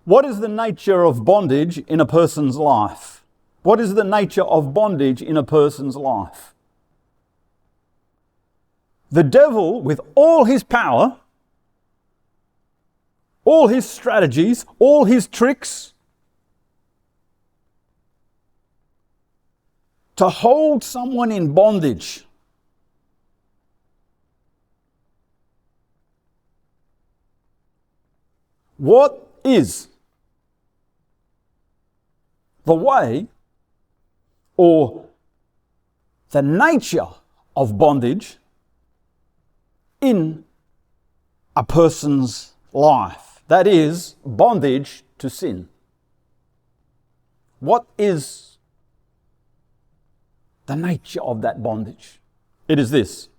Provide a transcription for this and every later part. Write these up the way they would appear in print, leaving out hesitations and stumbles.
What is the nature of bondage in a person's life? What is the nature of bondage in a person's life? The devil, with all his power, all his strategies, all his tricks, to hold someone in bondage. What is the way or the nature of bondage in a person's life? That is, bondage to sin. What is the nature of that bondage? It is this.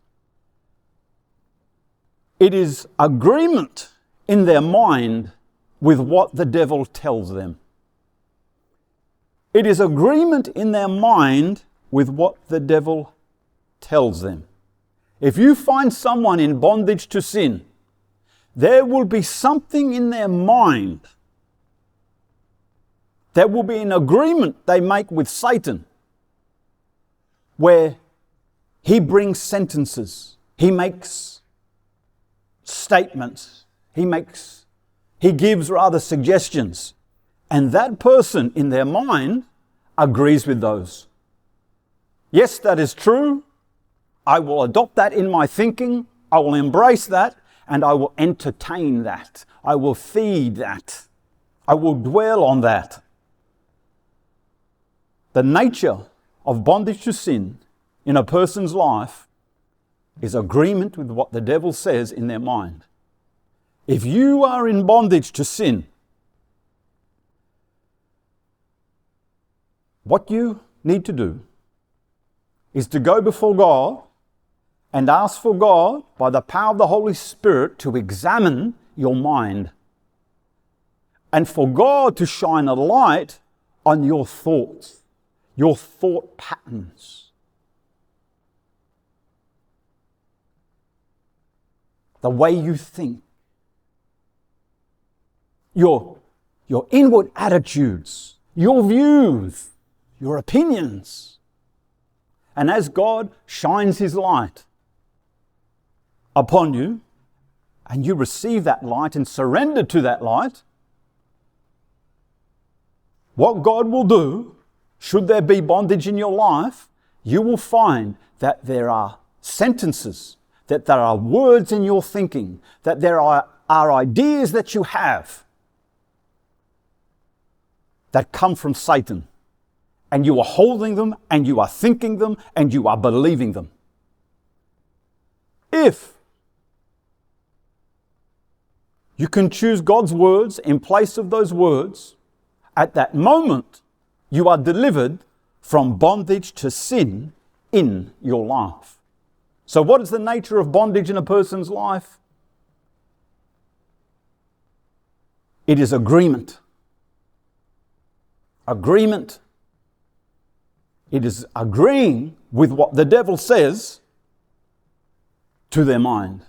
It is agreement in their mind with what the devil tells them. It is agreement in their mind with what the devil tells them. If you find someone in bondage to sin, there will be something in their mind. There will be an agreement they make with Satan where he brings sentences, he makes statements, he gives rather suggestions. And that person in their mind agrees with those. Yes, that is true. I will adopt that in my thinking. I will embrace that and I will entertain that. I will feed that. I will dwell on that. The nature of bondage to sin in a person's life is agreement with what the devil says in their mind. If you are in bondage to sin, what you need to do is to go before God and ask for God, by the power of the Holy Spirit, to examine your mind and for God to shine a light on your thoughts, your thought patterns. The way you think, your inward attitudes, your views, your opinions. And as God shines His light upon you, and you receive that light and surrender to that light, what God will do, should there be bondage in your life, you will find that there are sentences, that there are words in your thinking, that there are ideas that you have that come from Satan. And you are holding them, and you are thinking them, and you are believing them. If you can choose God's words in place of those words, at that moment, you are delivered from bondage to sin in your life. So what is the nature of bondage in a person's life? It is agreement. Agreement. It is agreeing with what the devil says to their mind.